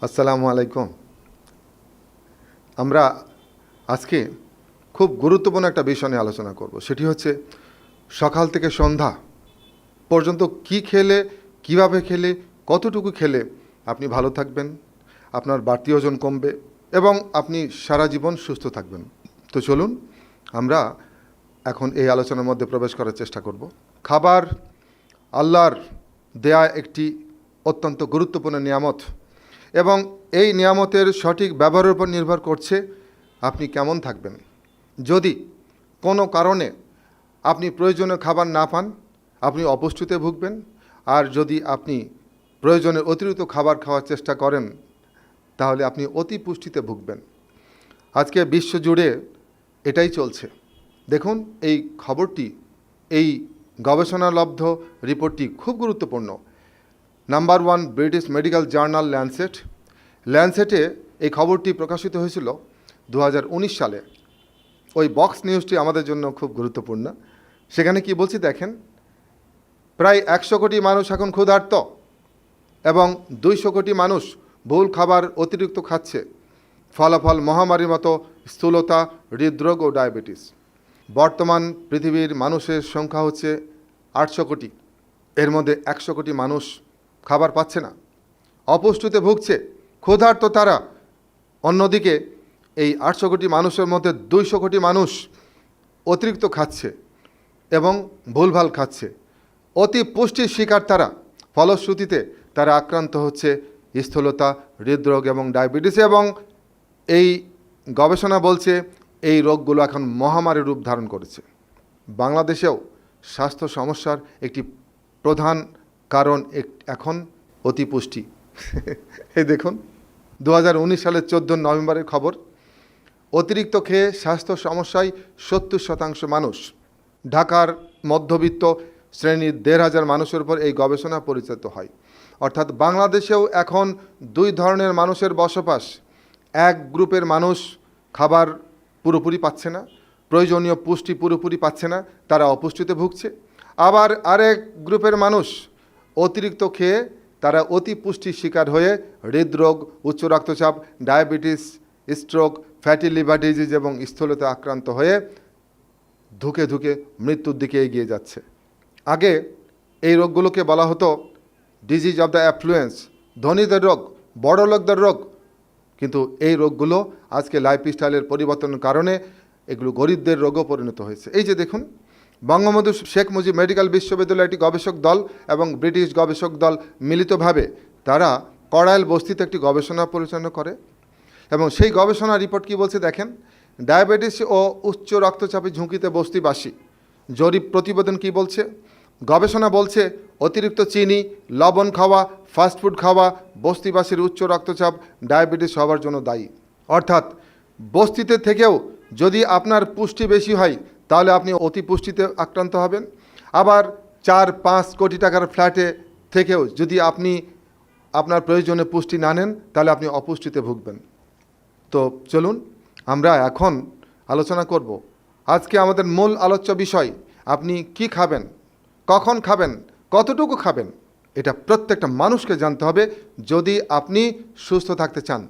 আসসালামু আলাইকুম। আমরা আজকে খুব গুরুত্বপূর্ণ একটা বিষয় নিয়ে আলোচনা করব। সেটি হচ্ছে সকাল থেকে সন্ধ্যা পর্যন্ত কি খেলে, কিভাবে খেলে, কতটুকু খেলে আপনি ভালো থাকবেন, আপনার বাড়তি ওজন কমবে এবং আপনি সারা জীবন সুস্থ থাকবেন। তো চলুন আমরা এখন এই আলোচনার মধ্যে প্রবেশ করার চেষ্টা করব। খাবার আল্লাহর দেয়া একটি অত্যন্ত গুরুত্বপূর্ণ নিয়ামত এবং এই নিয়ামতের সঠিক ব্যবহারের উপর নির্ভর করছে আপনি কেমন থাকবেন। যদি কোনো কারণে আপনি প্রয়োজনীয় খাবার না পান, আপনি অপুষ্টিতে ভুগবেন। আর যদি আপনি প্রয়োজনের অতিরিক্ত খাবার খাওয়ার চেষ্টা করেন, তাহলে আপনি অতি পুষ্টিতে ভুগবেন। আজকে বিশ্বজুড়ে এটাই চলছে। দেখুন, এই খবরটি, এই গবেষণালব্ধ রিপোর্টটি খুব গুরুত্বপূর্ণ। নাম্বার 1 ব্রিটিশ মেডিকেল জার্নাল ল্যান্সেটে এই খবরটি প্রকাশিত হয়েছিল 2019 সালে। ওই বক্স নিউজটি আমাদের জন্য খুব গুরুত্বপূর্ণ। সেখানে কি বলছি দেখেন, প্রায় 100 কোটি মানুষ এখন ক্ষুধার্ত এবং 200 কোটি মানুষ ভুল খাবার অতিরিক্ত খাচ্ছে। ফলাফল মহামারীর মতো স্থূলতা, হৃদরোগ ও ডায়াবেটিস। বর্তমান পৃথিবীর মানুষের সংখ্যা হচ্ছে 800 কোটি। এর মধ্যে 100 কোটি মানুষ খাবার পাচ্ছে না, অপুষ্টিতে ভুগছে, ক্ষুধার্ত তারা। অন্যদিকে এই 800 কোটি মানুষের মধ্যে 200 কোটি মানুষ অতিরিক্ত খাচ্ছে এবং ভুলভাল খাচ্ছে। অতি পুষ্টির শিকার তারা। ফলশ্রুতিতে তারা আক্রান্ত হচ্ছে স্থূলতা, হৃদরোগ এবং ডায়াবেটিস। এবং এই গবেষণা বলছে এই রোগগুলো এখন মহামারীর রূপ ধারণ করেছে। বাংলাদেশেও স্বাস্থ্য সমস্যার একটি প্রধান কারণ এখন অতিপুষ্টি। এই দেখুন, 2019 সালের 14 নভেম্বরের খবর। অতিরিক্ত খেয়ে স্বাস্থ্য সমস্যায় 70% মানুষ। ঢাকার মধ্যবিত্ত শ্রেণীর 1,500 মানুষের উপর এই গবেষণা পরিচালিত হয়। অর্থাৎ বাংলাদেশেও এখন 2 ধরনের মানুষের বসবাস। এক গ্রুপের মানুষ খাবার পুরোপুরি পাচ্ছে না, প্রয়োজনীয় পুষ্টি পুরোপুরি পাচ্ছে না, তারা অপুষ্টিতে ভুগছে। আবার আরেক গ্রুপের মানুষ অতিরিক্ত খেয়ে তারা অতি পুষ্টির শিকার হয়ে হৃদরোগ, উচ্চ রক্তচাপ, diabetes, stroke, fatty liver disease এবং স্থূলতা আক্রান্ত হয়ে ধুকে ধুকে মৃত্যুর দিকে এগিয়ে যাচ্ছে। আগে এই রোগগুলোকে বলা হতো ডিজিজ অফ দ্য অ্যাফ্লুয়েন্স, ধনীদের রোগ, বড় লোকদের রোগ। কিন্তু এই রোগগুলো আজকে লাইফস্টাইলের পরিবর্তনের কারণে এগুলো গরিবদের রোগও পরিণত হয়েছে। এই যে দেখুন, বঙ্গবন্ধু শেখ মুজিব মেডিকেল বিশ্ববিদ্যালয়ের একটি গবেষক দল এবং ব্রিটিশ গবেষক দল মিলিতভাবে তারা কড়াইল বস্তিতে একটি গবেষণা পরিচালনা করে। এবং সেই গবেষণা রিপোর্ট কি বলছে দেখেন, ডায়াবেটিস ও উচ্চ রক্তচাপের ঝুঁকিতে বস্তিবাসী। জরিপ প্রতিবেদন কি বলছে? গবেষণা বলছে অতিরিক্ত চিনি, লবণ খাওয়া, ফাস্টফুড খাওয়া বস্তিবাসীর উচ্চ রক্তচাপ, ডায়াবেটিস হওয়ার জন্য দায়ী। অর্থাৎ বস্তিতে থেকেও যদি আপনার পুষ্টি বেশি হয়, তাহলে আপনি অতি পুষ্টিতে আক্রান্ত হবেন। আবার 4-5 কোটি টাকার ফ্ল্যাটে থেকেও যদি আপনি আপনার প্রয়োজনে পুষ্টি না নেন, তাহলে আপনি অপুষ্টিতে ভুগবেন। তো চলুন আমরা এখন আলোচনা করব। আজকে আমাদের মূল আলোচ্য বিষয়, আপনি কি খাবেন, কখন খাবেন, কতটুকু খাবেন, এটা প্রত্যেকটা মানুষকে জানতে হবে যদি আপনি সুস্থ থাকতে চান।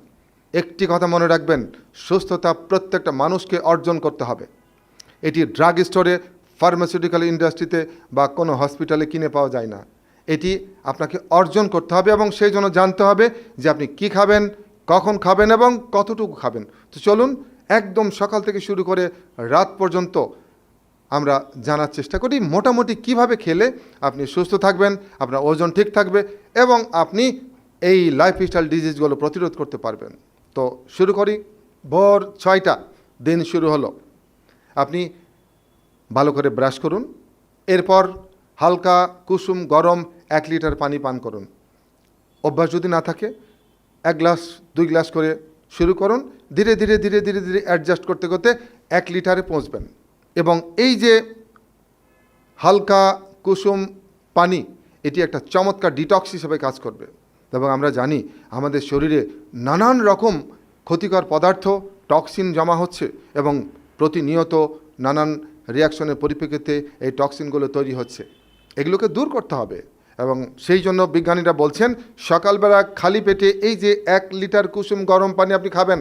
একটি কথা মনে রাখবেন, সুস্থতা প্রত্যেকটা মানুষকে অর্জন করতে হবে। এটি ড্রাগ স্টোরে, ফার্মাসিউটিক্যাল ইন্ডাস্ট্রিতে বা কোনো হসপিটালে কিনে পাওয়া যায় না। এটি আপনাকে অর্জন করতে হবে এবং সেই জন্য জানতে হবে যে আপনি কি খাবেন, কখন খাবেন এবং কতটুকু খাবেন। তো চলুন একদম সকাল থেকে শুরু করে রাত পর্যন্ত আমরা জানার চেষ্টা করি মোটামুটি কিভাবে খেলে আপনি সুস্থ থাকবেন, আপনার ওজন ঠিক থাকবে এবং আপনি এই লাইফস্টাইল ডিজিজগুলো প্রতিরোধ করতে পারবেন। তো শুরু করি। ভোর 6টা দিন শুরু হলো। আপনি ভালো করে ব্রাশ করুন, এরপর হালকা কুসুম গরম 1 লিটার পানি পান করুন। অভ্যাস যদি না থাকে 1 গ্লাস 2 গ্লাস করে শুরু করুন, ধীরে ধীরে ধীরে ধীরে ধীরে অ্যাডজাস্ট করতে করতে 1 লিটারে পৌঁছবেন। এবং এই যে হালকা কুসুম পানি, এটি একটা চমৎকার ডিটক্স হিসেবে কাজ করবে। এবং আমরা জানি আমাদের শরীরে নানান রকম ক্ষতিকর পদার্থ, টক্সিন জমা হচ্ছে এবং প্রতিনিয়ত নানান রিয়াকশনের পরিপ্রেক্ষিতে এই টক্সিনগুলো তৈরি হচ্ছে। এগুলোকে দূর করতে হবে এবং সেই জন্য বিজ্ঞানীরা বলছেন সকালবেলা খালি পেটে এই যে 1 লিটার কুসুম গরম পানি আপনি খাবেন,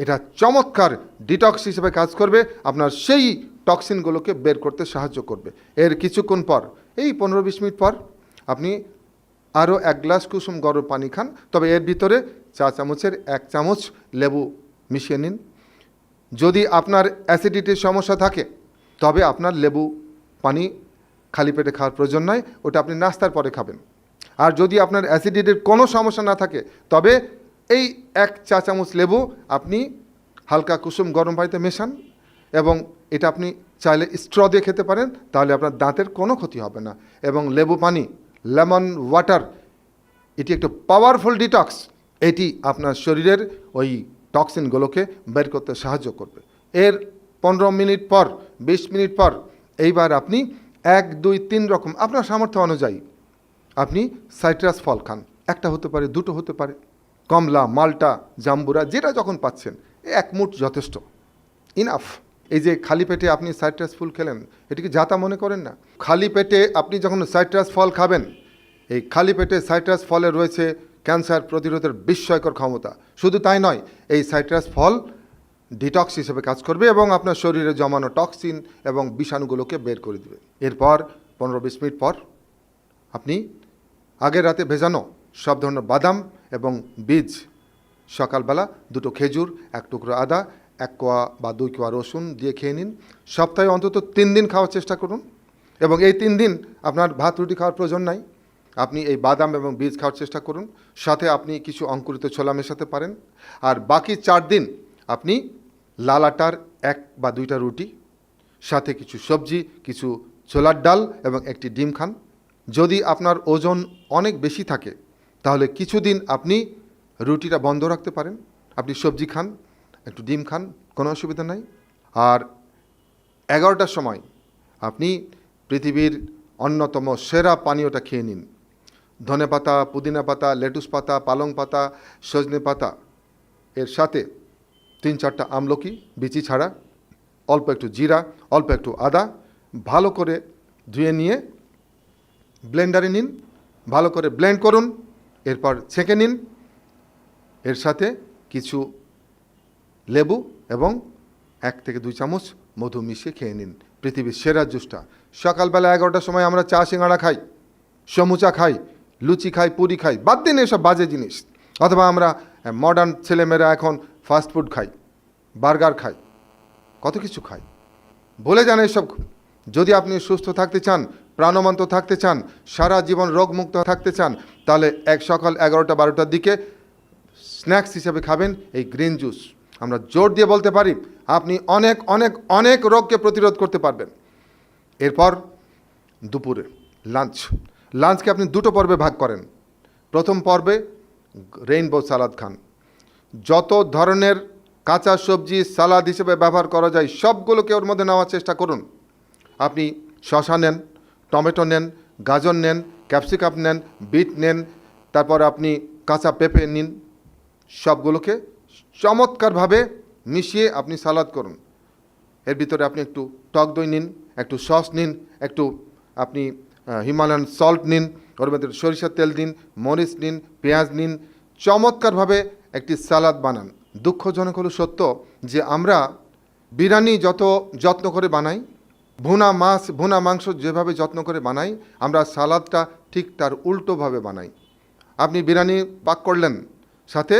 এটা চমৎকার ডিটক্স হিসেবে কাজ করবে, আপনার সেই টক্সিনগুলোকে বের করতে সাহায্য করবে। এর কিছুক্ষণ পর, এই 15-20 মিনিট পর আপনি আরও 1 গ্লাস কুসুম গরম পানি খান, তবে এর ভিতরে 4 চামচের 1 চামচ লেবু মিশিয়ে নিন। যদি আপনার অ্যাসিডিটির সমস্যা থাকে তবে আপনার লেবু পানি খালি পেটে খাওয়ার প্রয়োজন নয়, ওটা আপনি নাস্তার পরে খাবেন। আর যদি আপনার অ্যাসিডিটির কোনো সমস্যা না থাকে তবে এই 1 চা চামচ লেবু আপনি হালকা কুসুম গরম পানিতে মেশান, এবং এটা আপনি চাইলে স্ট্র দিয়ে খেতে পারেন, তাহলে আপনার দাঁতের কোনো ক্ষতি হবে না। এবং লেবু পানি, লেমন ওয়াটার, এটি একটা পাওয়ারফুল ডিটক্স, এটি আপনার শরীরের ওই টক্সিনগুলোকে বের করতে সাহায্য করবে। এর 15 মিনিট পর, 20 মিনিট পর এইবার আপনি 1, 2, 3 রকম আপনার সামর্থ্য অনুযায়ী আপনি সাইট্রাস ফল খান। একটা হতে পারে, দুটো হতে পারে, কমলা, মাল্টা, জাম্বুরা, যেটা যখন পাচ্ছেন 1 মুঠ যথেষ্ট, ইনাফ। এই যে খালি পেটে আপনি সাইট্রাস ফুল খেলেন, এটিকে যাতা মনে করেন না। খালি পেটে আপনি যখন সাইট্রাস ফল খাবেন, এই খালি পেটে সাইট্রাস ফলে রয়েছে ক্যান্সার প্রতিরোধের বিস্ময়কর ক্ষমতা। শুধু তাই নয়, এই সাইট্রাস ফল ডিটক্স হিসেবে কাজ করবে এবং আপনার শরীরে জমানো টক্সিন এবং বিষাণুগুলোকে বের করে দেবে। এরপর 15-20 মিনিট পর আপনি আগের রাতে ভেজানো সব ধরনের বাদাম এবং বীজ, সকালবেলা 2টো খেজুর, 1 টুকরো আদা, 1 কোয়া বা 2 কোয়া রসুন দিয়ে খেয়ে নিন। সপ্তাহে অন্তত 3 দিন খাওয়ার চেষ্টা করুন, এবং এই 3 দিন আপনার ভাত রুটি খাওয়ার প্রয়োজন নাই। আপনি এই বাদাম এবং বীজ খাওয়ার চেষ্টা করুন, সাথে আপনি কিছু অঙ্কুরিত ছোলা মেশাতে পারেন। আর বাকি 4 দিন আপনি লাল আটার 1 বা 2টা রুটি, সাথে কিছু সবজি, কিছু ছোলার ডাল এবং 1টি ডিম খান। যদি আপনার ওজন অনেক বেশি থাকে তাহলে কিছুদিন আপনি রুটিটা বন্ধ রাখতে পারেন, আপনি সবজি খান, একটু ডিম খান, কোনো অসুবিধা নাই। আর 11টার সময় আপনি পৃথিবীর অন্যতম সেরা পানীয়টা খেয়ে নিন। ধনেপাতা, পুদিনা পাতা, লেটুস পাতা, পালং পাতা, সজনে পাতা, এর সাথে 3-4টা আমলকি বিচি ছাড়া, অল্প একটু জিরা, অল্প একটু আদা, ভালো করে ধুয়ে নিয়ে ব্লেন্ডারে নিন, ভালো করে ব্লেন্ড করুন, এরপর ছেঁকে নিন। এর সাথে কিছু লেবু এবং 1 থেকে 2 চামচ মধু মিশিয়ে খেয়ে নিন। পৃথিবীর সেরা জুসটা। সকালবেলা 11টার সময় আমরা চা সিঙ্গাড়া খাই, সমুচা খাই, লুচি খাই, পুরি খাই, বাদ দিন এসব বাজে জিনিস। অথবা আমরা মডার্ন ছেলেমেয়েরা এখন ফাস্টফুড খাই, বার্গার খাই, কত কিছু খাই, ভুলে যান এসব। যদি আপনি সুস্থ থাকতে চান, প্রাণবন্ত থাকতে চান, সারা জীবন রোগমুক্ত থাকতে চান, তাহলে সকাল 11টা-12টার দিকে স্ন্যাক্স হিসেবে খাবেন এই গ্রিন জুস। আমরা জোর দিয়ে বলতে পারি আপনি অনেক অনেক অনেক রোগকে প্রতিরোধ করতে পারবেন। এরপর দুপুরে লাঞ্চকে আপনি 2টো পর্বে ভাগ করেন। প্রথম পর্বে রেইনবো সালাদ খান। যত ধরনের কাঁচা সবজি সালাদ হিসেবে ব্যবহার করা যায় সবগুলোকে ওর মধ্যে নেওয়ার চেষ্টা করুন। আপনি শসা নেন, টমেটো নেন, গাজর নেন, ক্যাপসিকাম নেন, বিট নেন, তারপর আপনি কাঁচা পেঁপে নিন, সবগুলোকে চমৎকারভাবে মিশিয়ে আপনি সালাদ করুন। এর ভিতরে আপনি একটু টক দই নিন, একটু সস নিন, একটু আপনি হিমালয়ান সল্ট নিন, ওর মধ্যে সরিষার তেল দিন, মরিচ নিন, পেঁয়াজ নিন, চমৎকারভাবে একটি সালাদ বানান। দুঃখজনক হলো সত্য যে আমরা বিরিয়ানি যত যত্ন করে বানাই, ভুনা মাংস যেভাবে যত্ন করে বানাই, আমরা সালাদটা ঠিক তার উল্টোভাবে বানাই। আপনি বিরিয়ানি পাক করলেন, সাথে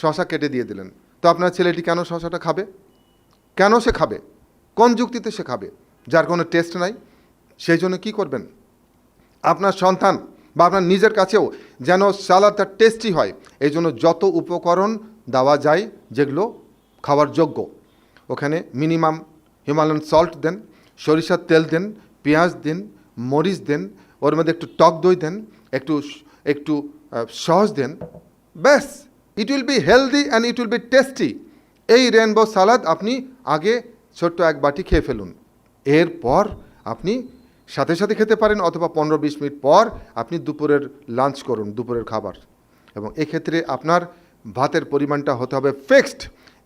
শসা কেটে দিয়ে দিলেন, তো আপনার ছেলেটি কেন শসাটা খাবে? কেন সে খাবে? কোন যুক্তিতে সে খাবে? যার কোনো টেস্ট নাই। সেই জন্য কী করবেন? আপনার সন্তান বা আপনার নিজের কাছেও যেন সালাদটা টেস্টি হয়, এই জন্য যত উপকরণ দেওয়া যায় যেগুলো খাওয়ার যোগ্য, ওখানে মিনিমাম হিমালয়ান সল্ট দেন, সরিষার তেল দেন, পেঁয়াজ দেন, মরিচ দেন, ওর মধ্যে একটু টক দই দেন, একটু সস দেন, ব্যাস, it will be healthy and it will be tasty. এই রেইনবো সালাদ আপনি আগে ছোট্ট 1 বাটি খেয়ে ফেলুন। এরপর আপনি সাথে সাথে খেতে পারেন, অথবা 15-20 মিনিট পর আপনি দুপুরের লাঞ্চ করুন, দুপুরের খাবার। এবং এক্ষেত্রে আপনার ভাতের পরিমাণটা হতে হবে ফিক্সড।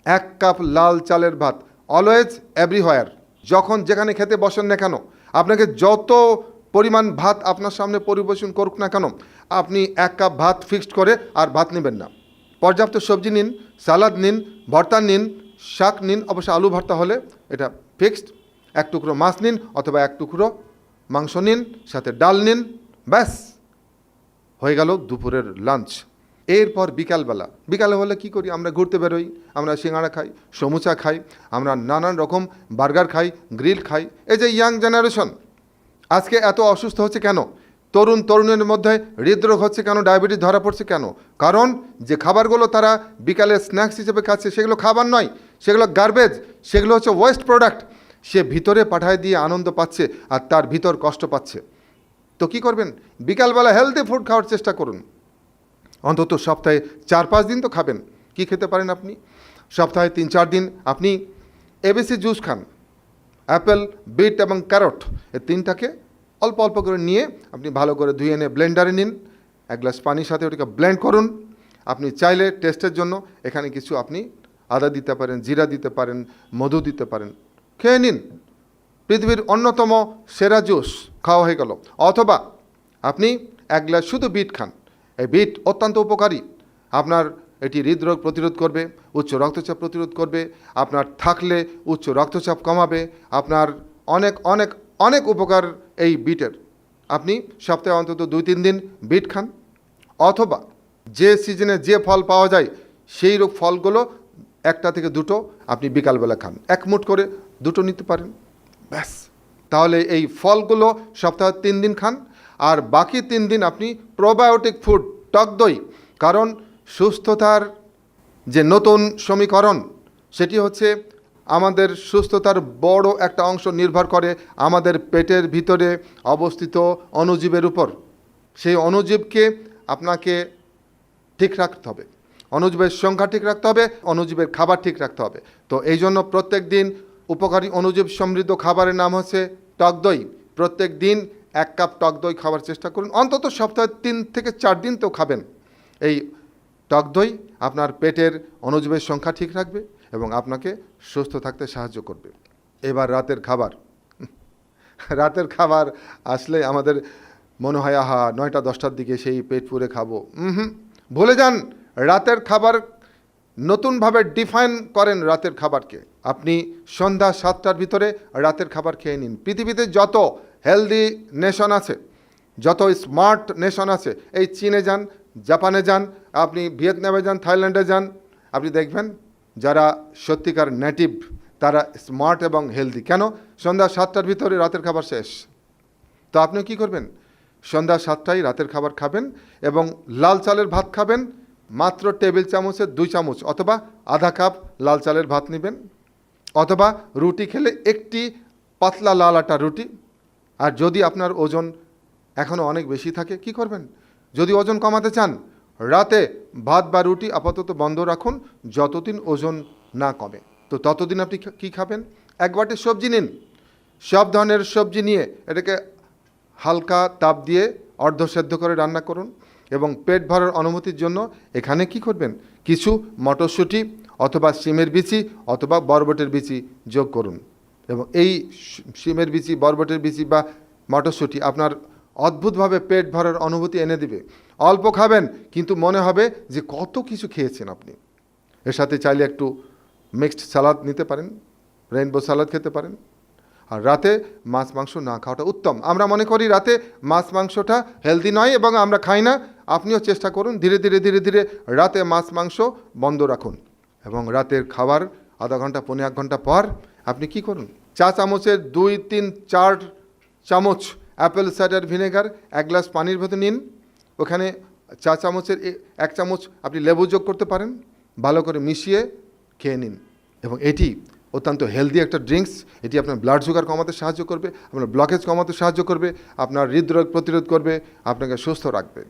1 কাপ লাল চালের ভাত, অলওয়েজ এভরিহোয়ার, যখন যেখানে খেতে বসেন না কেন, আপনাকে যত পরিমাণ ভাত আপনার সামনে পরিবেশন করুক না কেন, আপনি 1 কাপ ভাত ফিক্সড করে আর ভাত নেবেন না। পর্যাপ্ত সবজি নিন, সালাদ নিন, ভর্তা নিন, শাক নিন, অবশ্য আলু ভর্তা হলে এটা ফিক্সড। 1 টুকরো মাছ নিন অথবা 1 টুকরো মাংস নিন, সাথে ডাল নিন, ব্যাস হয়ে গেল দুপুরের লাঞ্চ। এরপর বিকালে হলে কি করি? আমরা ঘুরতে বেরোই, আমরা সিঙ্গাড়া খাই, সমুচা খাই, আমরা নানান রকম বার্গার খাই, গ্রিল খাই। এই যে ইয়াং জেনারেশন আজকে এত অসুস্থ হচ্ছে কেন? তরুণের মধ্যে হৃদরোগ হচ্ছে কেন? ডায়াবেটিস ধরা পড়ছে কেন? কারণ যে খাবারগুলো তারা বিকালে স্ন্যাক্স হিসেবে খাচ্ছে সেগুলো খাবার নয়, সেগুলো গার্বেজ, সেগুলো হচ্ছে ওয়েস্ট প্রোডাক্ট। সে ভিতরে পাঠায় দিয়ে আনন্দ পাচ্ছে আর তার ভিতর কষ্ট পাচ্ছে। তো কি করবেন? বিকালবেলা হেলদি ফুড খাওয়ার চেষ্টা করুন। অন্তত সপ্তাহে 4-5 দিন তো খাবেন। কি খেতে পারেন আপনি? সপ্তাহে 3-4 দিন আপনি এবিসি জুস খান। অ্যাপেল, বিট এবং ক্যারট, এই 3টাকে অল্প অল্প করে নিয়ে আপনি ভালো করে ধুয়ে এনে ব্লেন্ডারে নিন। 1 গ্লাস পানির সাথে ওটাকে ব্লেন্ড করুন। আপনি চাইলে টেস্টের জন্য এখানে কিছু আপনি আদা দিতে পারেন, জিরা দিতে পারেন, মধু দিতে পারেন, খেয়ে নিন। পৃথিবীর অন্যতম সেরা জুস খাওয়া হয়ে গেল। অথবা আপনি 1 গ্লাস শুধু বিট খান। এই বিট অত্যন্ত উপকারী। আপনার এটি হৃদরোগ প্রতিরোধ করবে, উচ্চ রক্তচাপ প্রতিরোধ করবে, আপনার থাকলে উচ্চ রক্তচাপ কমাবে, আপনার অনেক অনেক অনেক উপকার এই বিটের। আপনি সপ্তাহে অন্তত 2-3 দিন বিট খান। অথবা যে সিজনে যে ফল পাওয়া যায় সেই ফলগুলো 1টা থেকে 2টো আপনি বিকালবেলা খান। 1 মুঠ করে 2টো নিতে পারেন, ব্যাস। তাহলে এই ফলগুলো সপ্তাহে 3 দিন খান। আর বাকি 3 দিন আপনি প্রোবায়োটিক ফুড, টক দই। কারণ সুস্থতার যে নতুন সমীকরণ সেটি হচ্ছে আমাদের সুস্থতার বড় একটা অংশ নির্ভর করে আমাদের পেটের ভিতরে অবস্থিত অণুজীবের উপর। সেই অণুজীবকে আপনাকে ঠিক রাখতে হবে, অণুজীবের সংখ্যা ঠিক রাখতে হবে, অণুজীবের খাবার ঠিক রাখতে হবে। তো এই জন্য প্রত্যেক দিন উপকারী অণুজীব সমৃদ্ধ খাবারের নাম হচ্ছে টক দই। প্রত্যেক দিন 1 কাপ টক দই খাওয়ার চেষ্টা করুন। অন্তত সপ্তাহে 3 থেকে 4 দিন তো খাবেন। এই টক দই আপনার পেটের অণুজীবের সংখ্যা ঠিক রাখবে এবং আপনাকে সুস্থ থাকতে সাহায্য করবে। এবার রাতের খাবার। রাতের খাবার আসলে আমাদের মনে হয় আহা 9টা-10টার দিকে সেই পেট পুরে খাবো। ভুলে যান। রাতের খাবার নতুনভাবে ডিফাইন করেন রাতের খাবারকে। আপনি সন্ধ্যা 7টার ভিতরে রাতের খাবার খেয়ে নিন। পৃথিবীতে যত হেলদি নেশন আছে, যত স্মার্ট নেশন আছে, এই চীনে যান, জাপানে যান, আপনি ভিয়েতনামে যান, থাইল্যান্ডে যান, আপনি দেখবেন যারা সত্যিকার নেটিভ তারা স্মার্ট এবং হেলদি। কেন? সন্ধ্যা 7টার ভিতরে রাতের খাবার শেষ। তো আপনি কি করবেন? সন্ধ্যা 7টায় রাতের খাবার খাবেন এবং লাল চালের ভাত খাবেন। মাত্র টেবিল চামচের 2 চামচ অথবা আধা কাপ লাল চালের ভাত নেবেন। অথবা রুটি খেলে একটি পাতলা লাল আটা রুটি। আর যদি আপনার ওজন এখনও অনেক বেশি থাকে কি করবেন? যদি ওজন কমাতে চান রাতে ভাত বা রুটি আপাতত বন্ধ রাখুন যতদিন ওজন না কমে। তো ততদিন আপনি কি খাবেন? 1 বাটি সবজি নিন। সব ধরনের সবজি নিয়ে এটাকে হালকা তাপ দিয়ে অর্ধসেদ্ধ করে রান্না করুন এবং পেট ভরার অনুভূতির জন্য এখানে কি করবেন? কিছু মটরশুঁটি অথবা শিমের বিচি অথবা বরবটের বিচি যোগ করুন এবং এই শিমের বিচি, বরবটের বিচি বা মটরশুঁটি আপনার অদ্ভুতভাবে পেট ভরার অনুভূতি এনে দিবে। অল্প খাবেন কিন্তু মনে হবে যে কত কিছু খেয়েছেন আপনি। এর সাথে চাইলে একটু মিক্সড সালাদ নিতে পারেন, রেইনবো সালাদ খেতে পারেন। আর রাতে মাছ মাংস না খাওয়াটা উত্তম। আমরা মনে করি রাতে মাছ মাংসটা হেলদি নয় এবং আমরা খাই না। আপনিও চেষ্টা করুন ধীরে ধীরে রাতে মাছ মাংস বন্ধ রাখুন এবং রাতের খাবার আধা ঘন্টা 1 ঘন্টা পর আপনি কি করুন? 4 চামচের 2-3-4 চামচ অ্যাপেল সাইডার ভিনেগার 1 গ্লাস পানির ভেতর নিন। ওখানে 4 চামচের 1 চামচ আপনি লেবু যোগ করতে পারেন। ভালো করে মিশিয়ে খেয়ে নিন এবং এটি অত্যন্ত হেলদি একটা ড্রিঙ্কস। এটি আপনার ব্লাড সুগার কমাতে সাহায্য করবে, আপনার ব্লকেজ কমাতে সাহায্য করবে, আপনার হৃদরোগ প্রতিরোধ করবে, আপনাকে সুস্থ রাখবে।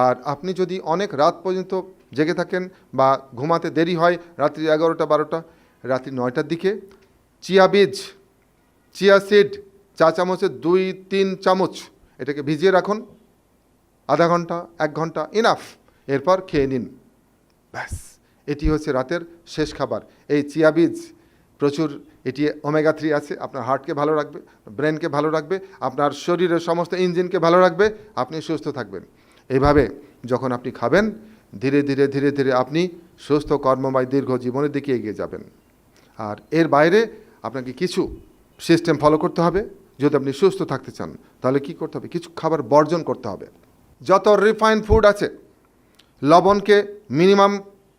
আর আপনি যদি অনেক রাত পর্যন্ত জেগে থাকেন বা ঘুমাতে দেরি হয় রাত্রি 11টা-12টা, রাত্রি 9টার দিকে চিয়া সিড 4 চামচের 2-3 চামচ এটাকে ভিজিয়ে রাখুন। আধা ঘন্টা 1 ঘন্টা ইনাফ। এরপর খেয়ে নিন, ব্যাস। এটি হচ্ছে রাতের শেষ খাবার। এই চিয়া বীজ প্রচুর এটি ওমেগা 3 আছে, আপনার হার্টকে ভালো রাখবে, ব্রেনকে ভালো রাখবে, আপনার শরীরের সমস্ত ইঞ্জিনকে ভালো রাখবে, আপনি সুস্থ থাকবেন। এইভাবে যখন আপনি খাবেন, ধীরে ধীরে ধীরে ধীরে আপনি সুস্থ কর্মময় দীর্ঘ জীবনের দিকে এগিয়ে যাবেন। আর এর বাইরে আপনাকে কিছু সিস্টেম ফলো করতে হবে। যদি আপনি সুস্থ থাকতে চান তাহলে কি করতে হবে? কিছু খাবার বর্জন করতে হবে। যত রিফাইন্ড ফুড আছে, লবণকে মিনিমাম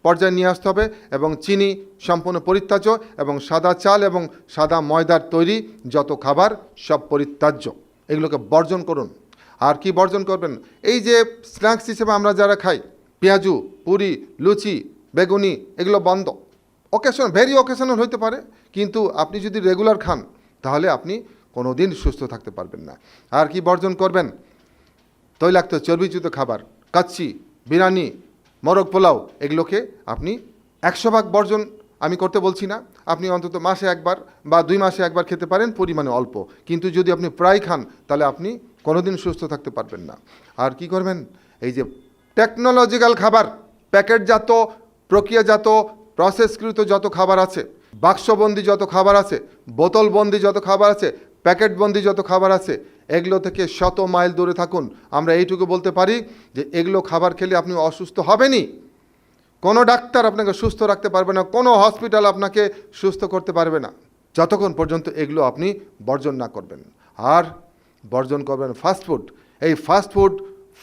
পর্যায়ে নিয়ে আসতে হবে, এবং চিনি সম্পূর্ণ পরিত্যাজ্য, এবং সাদা চাল এবং সাদা ময়দার তৈরি যত খাবার সব পরিত্যাজ্য, এগুলোকে বর্জন করুন। আর কি বর্জন করবেন? এই যে স্ন্যাক্স হিসেবে আমরা যারা খাই, পেঁয়াজু, পুরি, লুচি, বেগুনি, এগুলো বন্ধ। ভেরি অকেশনাল হইতে পারে, কিন্তু আপনি যদি রেগুলার খান তাহলে আপনি কোনো দিন সুস্থ থাকতে পারবেন না। আর কি বর্জন করবেন? তৈলাক্ত চর্বিযুক্ত খাবার, কাচ্চি, বিরিয়ানি, মোরগ পোলাও, এগুলোকে আপনি 100% বর্জন আমি করতে বলছি না। আপনি অন্তত মাসে একবার বা 2 মাসে একবার খেতে পারেন, পরিমাণে অল্প। কিন্তু যদি আপনি প্রায় খান তাহলে আপনি কোনোদিন সুস্থ থাকতে পারবেন না। আর কি করবেন? এই যে টেকনোলজিক্যাল খাবার, প্যাকেটজাত, প্রক্রিয়াজাত, প্রসেসকৃত যত খাবার আছে, বাক্সবন্দি যত খাবার আছে, বোতলবন্দি যত খাবার আছে, প্যাকেটবন্দি যত খাবার আছে, এগুলো থেকে শত মাইল দূরে থাকুন। আমরা এইটুকু বলতে পারি যে এগুলো খাবার খেলে আপনি অসুস্থ হবেনই। কোনো ডাক্তার আপনাকে সুস্থ রাখতে পারবে না, কোনো হসপিটাল আপনাকে সুস্থ করতে পারবে না, যতক্ষণ পর্যন্ত এগুলো আপনি বর্জন না করবেন। আর বর্জন করবেন ফাস্টফুড। এই ফাস্টফুড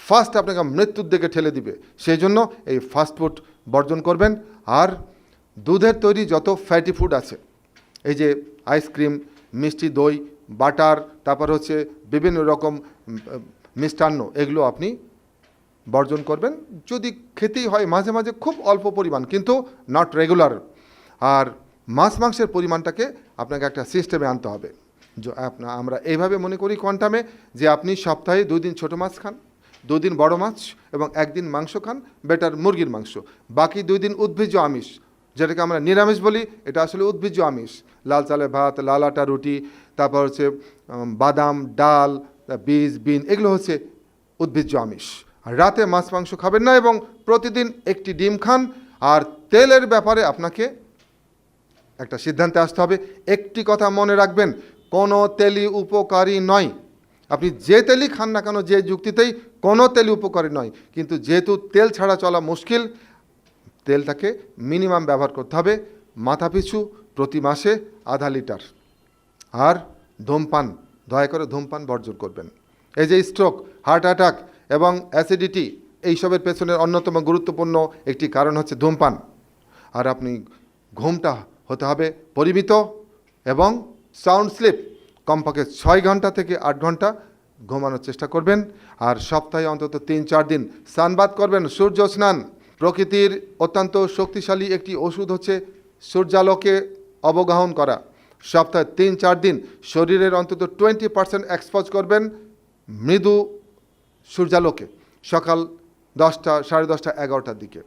ফার্স্ট আপনাকে মৃত্যুর দিকে ঠেলে দিবে, সেই জন্য এই ফাস্টফুড বর্জন করবেন। আর দুধের তৈরি যত ফ্যাটি ফুড আছে, এই যে আইসক্রিম, মিষ্টি দই, বাটার, তারপর হচ্ছে বিভিন্ন রকম মিষ্টান্ন, এগুলো আপনি বর্জন করবেন। যদি খেতেই হয় মাঝে মাঝে খুব অল্প পরিমাণ, কিন্তু নট রেগুলার। আর মাছ মাংসের পরিমাণটাকে আপনাকে একটা সিস্টেমে আনতে হবে। আমরা এইভাবে মনে করি কোয়ান্টামে, যে আপনি সপ্তাহে 2 দিন ছোটো মাছ খান, 2 দিন বড় মাছ, এবং 1 দিন মাংস খান, বেটার মুরগির মাংস। বাকি 2 দিন উদ্ভিজ্জ আমিষ, যেটাকে আমরা নিরামিষ বলি, এটা আসলে উদ্ভিজ্জ আমিষ। লাল চালের ভাত, লাল আটা রুটি, তারপর হচ্ছে বাদাম, ডাল, বীজ, বিন, এগুলো হচ্ছে উদ্ভিজ্জ আমিষ। আর রাতে মাছ মাংস খাবেন না, এবং প্রতিদিন একটি ডিম খান। আর তেলের ব্যাপারে আপনাকে একটা সিদ্ধান্তে আসতে হবে। একটি কথা মনে রাখবেন, কোনো তেলই উপকারী নয়। আপনি যে তেলই খান না কেন, যে যুক্তিতেই, কোনো তেলই উপকারী নয়। কিন্তু যেহেতু তেল ছাড়া চলা মুশকিল, তেলটাকে মিনিমাম ব্যবহার করতে হবে, মাথাপিছু প্রতি মাসে ½ লিটার। আর ধূমপান, দয়া করে ধূমপান বর্জন করবেন। এই যে স্ট্রোক, হার্ট অ্যাটাক এবং অ্যাসিডিটি, এইসবের পেছনের অন্যতম গুরুত্বপূর্ণ একটি কারণ হচ্ছে ধূমপান। আর আপনি ঘুমটা হতে হবে পরিমিত এবং সাউন্ড স্লিপ, কমপক্ষে 6 ঘন্টা থেকে 8 ঘন্টা ঘুমানোর চেষ্টা করবেন। আর সপ্তাহে অন্তত 3-4 দিন স্নানবাদ করবেন, সূর্য স্নান। প্রকৃতির অত্যন্ত শক্তিশালী একটি ওষুধ হচ্ছে সূর্যালোকে অবগাহন করা। সপ্তাহে 3-4 দিন শরীরের অন্তত 20% এক্সপোজ করবেন মৃদু সূর্যালোকে, সকাল 10টা, 10:30, 11টার দিকে।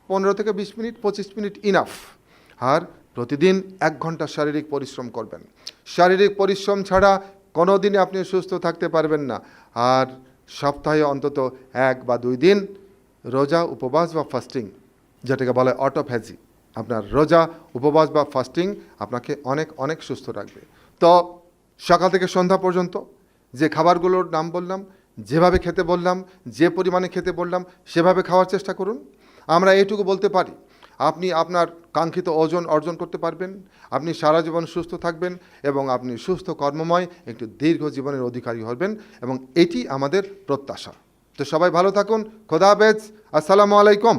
15 থেকে 20 মিনিট, 25 মিনিট ইনাফ। আর প্রতিদিন 1 ঘন্টা শারীরিক পরিশ্রম করবেন। শারীরিক পরিশ্রম ছাড়া কোনো দিনই আপনি সুস্থ থাকতে পারবেন না। আর সপ্তাহে অন্তত 1 বা 2 দিন রোজা, উপবাস বা ফাস্টিং, যেটাকে বলে অটোফ্যাজি, আপনার রোজা, উপবাস বা ফাস্টিং আপনাকে অনেক অনেক সুস্থ রাখবে। তো সকাল থেকে সন্ধ্যা পর্যন্ত যে খাবারগুলোর নাম বললাম, যেভাবে খেতে বললাম, যে পরিমাণে খেতে বললাম, সেভাবে খাওয়ার চেষ্টা করুন। আমরা এইটুকু বলতে পারি, আপনি আপনার কাঙ্ক্ষিত ওজন অর্জন করতে পারবেন, আপনি সারা জীবন সুস্থ থাকবেন, এবং আপনি সুস্থ কর্মময় একটু দীর্ঘ জীবনের অধিকারী হবেন, এবং এটি আমাদের প্রত্যাশা। তো সবাই ভালো থাকুন। খোদা হাফেজ। আসসালামু আলাইকুম।